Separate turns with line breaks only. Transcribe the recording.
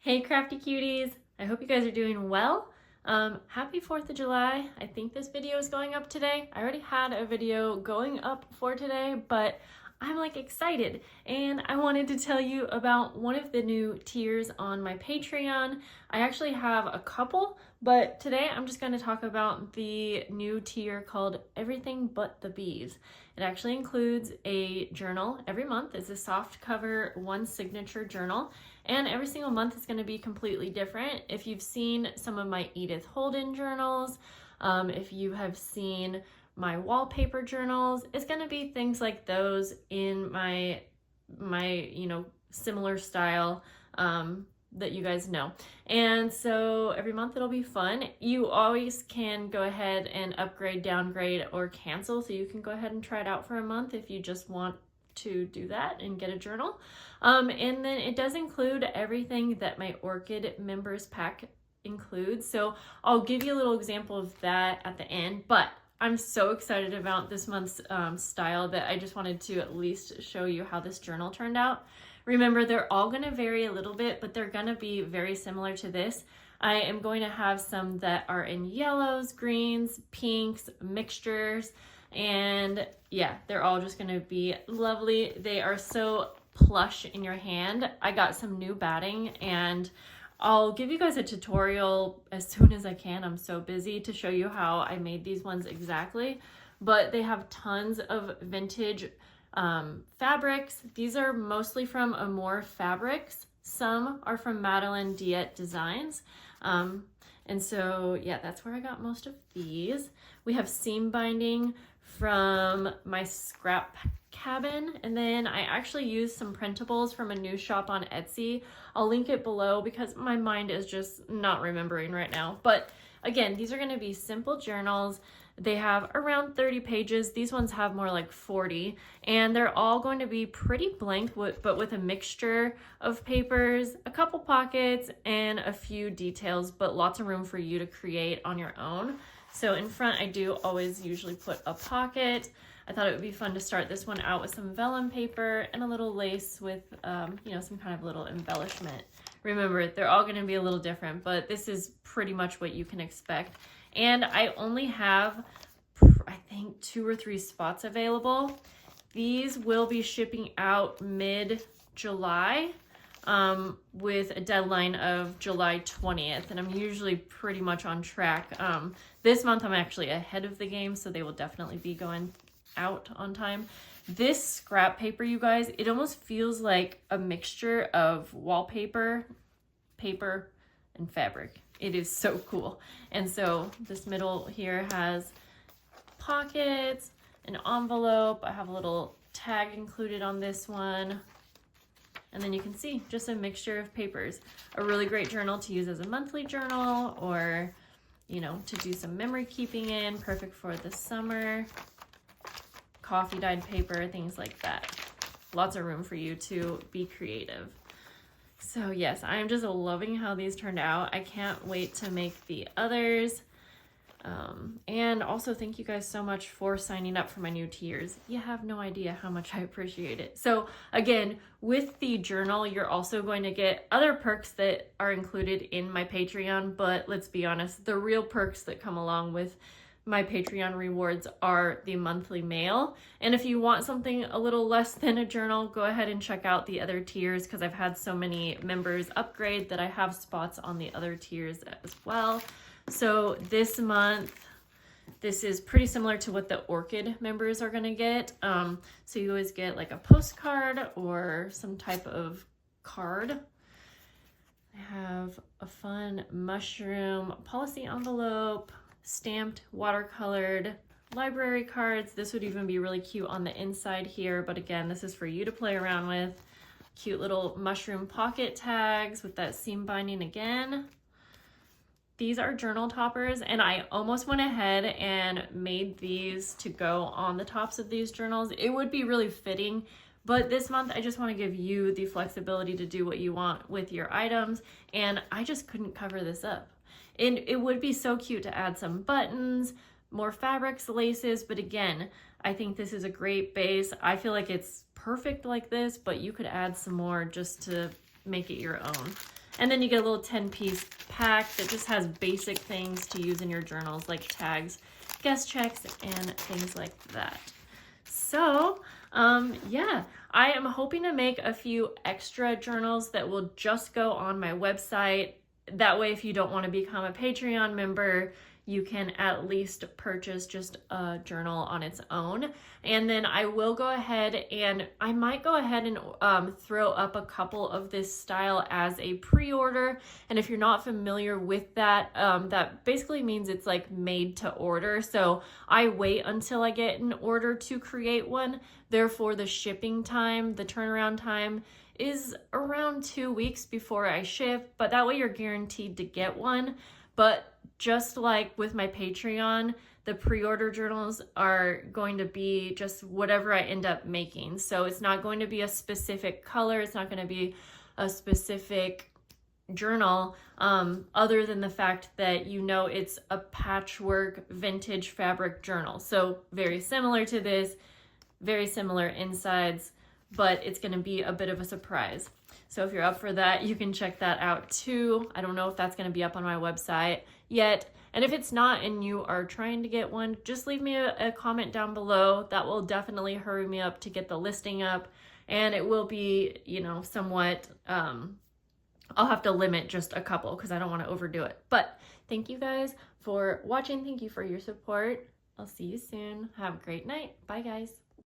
Hey crafty cuties, I hope you guys are doing well. Happy 4th of July. I think this video is going up today. I already had a video going up for today, but I'm like excited and I wanted to tell you about one of the new tiers on my Patreon. I actually have a couple, but today I'm just going to talk about the new tier called Everything But the Bees. It actually includes a journal every month. It's a soft cover one signature journal, and every single month is going to be completely different. If you've seen some of my Edith Holden journals, if you have seen my wallpaper journals, it's going to be things like those in my similar style that you guys know. And so every month it'll be fun. You always can go ahead and upgrade, downgrade, or cancel, so you can go ahead and try it out for a month if you just want to do that and get a journal. And then it does include everything that my Orchid members pack includes, so I'll give you a little example of that at the end. But I'm so excited about this month's style that I just wanted to at least show you how this journal turned out. Remember, they're all going to vary a little bit, but they're going to be very similar to this. I am going to have some that are in yellows, greens, pinks, mixtures, and yeah, they're all just going to be lovely. They are so plush in your hand. I got some new batting, and I'll give you guys a tutorial as soon as I can. I'm so busy to show you how I made these ones exactly, but they have tons of vintage fabrics. These are mostly from Amore Fabrics. Some are from Madeline Diet Designs. And so yeah, that's where I got most of these. We have seam binding from my scrap cabin, and then I actually used some printables from a new shop on Etsy. I'll link it below because my mind is just not remembering right now. But again, these are going to be simple journals. They have around 30 pages. These ones have more like 40, and they're all going to be pretty blank, but with a mixture of papers, a couple pockets, and a few details, but lots of room for you to create on your own. So in front, I do always usually put a pocket. I thought it would be fun to start this one out with some vellum paper and a little lace with, some kind of little embellishment. Remember, they're all going to be a little different, but this is pretty much what you can expect. And I only have, I think, 2 or 3 spots available. These will be shipping out mid-July with a deadline of July 20th, and I'm usually pretty much on track. This month I'm actually ahead of the game, so they will definitely be going out on time. This scrap paper, you guys, it almost feels like a mixture of wallpaper, paper, and fabric. It is so cool. And so this middle here has pockets, an envelope. I have a little tag included on this one. And then you can see just a mixture of papers. A really great journal to use as a monthly journal, or, to do some memory keeping in. Perfect for the summer. Coffee dyed paper, things like that. Lots of room for you to be creative. So yes, I am just loving how these turned out. I can't wait to make the others. And also thank you guys so much for signing up for my new tiers. You have no idea how much I appreciate it. So again, with the journal, you're also going to get other perks that are included in my Patreon, but let's be honest, the real perks that come along with my Patreon rewards are the monthly mail. And if you want something a little less than a journal, go ahead and check out the other tiers, because I've had so many members upgrade that I have spots on the other tiers as well. So this month, this is pretty similar to what the Orchid members are going to get. So you always get like a postcard or some type of card. I have a fun mushroom policy envelope, stamped watercolored library cards. This would even be really cute on the inside here, but again, this is for you to play around with. Cute little mushroom pocket tags with that seam binding again. These are journal toppers, and I almost went ahead and made these to go on the tops of these journals. It would be really fitting, but this month I just want to give you the flexibility to do what you want with your items, and I just couldn't cover this up. And it would be so cute to add some buttons, more fabrics, laces, but again, I think this is a great base. I feel like it's perfect like this, but you could add some more just to make it your own. And then you get a little 10-piece pack that just has basic things to use in your journals, like tags, guest checks, and things like that. So, yeah, I am hoping to make a few extra journals that will just go on my website. That way, if you don't want to become a Patreon member, you can at least purchase just a journal on its own. And then I will go ahead and I might go ahead and throw up a couple of this style as a pre-order. And if you're not familiar with that, that basically means it's like made to order. So I wait until I get an order to create one. Therefore, the shipping time, the turnaround time is around 2 weeks before I ship, but that way you're guaranteed to get one. But just like with my Patreon, the pre-order journals are going to be just whatever I end up making. So it's not going to be a specific color. It's not going to be a specific journal, other than the fact that it's a patchwork vintage fabric journal. So very similar to this, very similar insides, but it's going to be a bit of a surprise. So if you're up for that, you can check that out too. I don't know if that's going to be up on my website yet. And if it's not and you are trying to get one, just leave me a comment down below. That will definitely hurry me up to get the listing up. And it will be, somewhat, I'll have to limit just a couple because I don't want to overdo it. But thank you guys for watching. Thank you for your support. I'll see you soon. Have a great night. Bye, guys.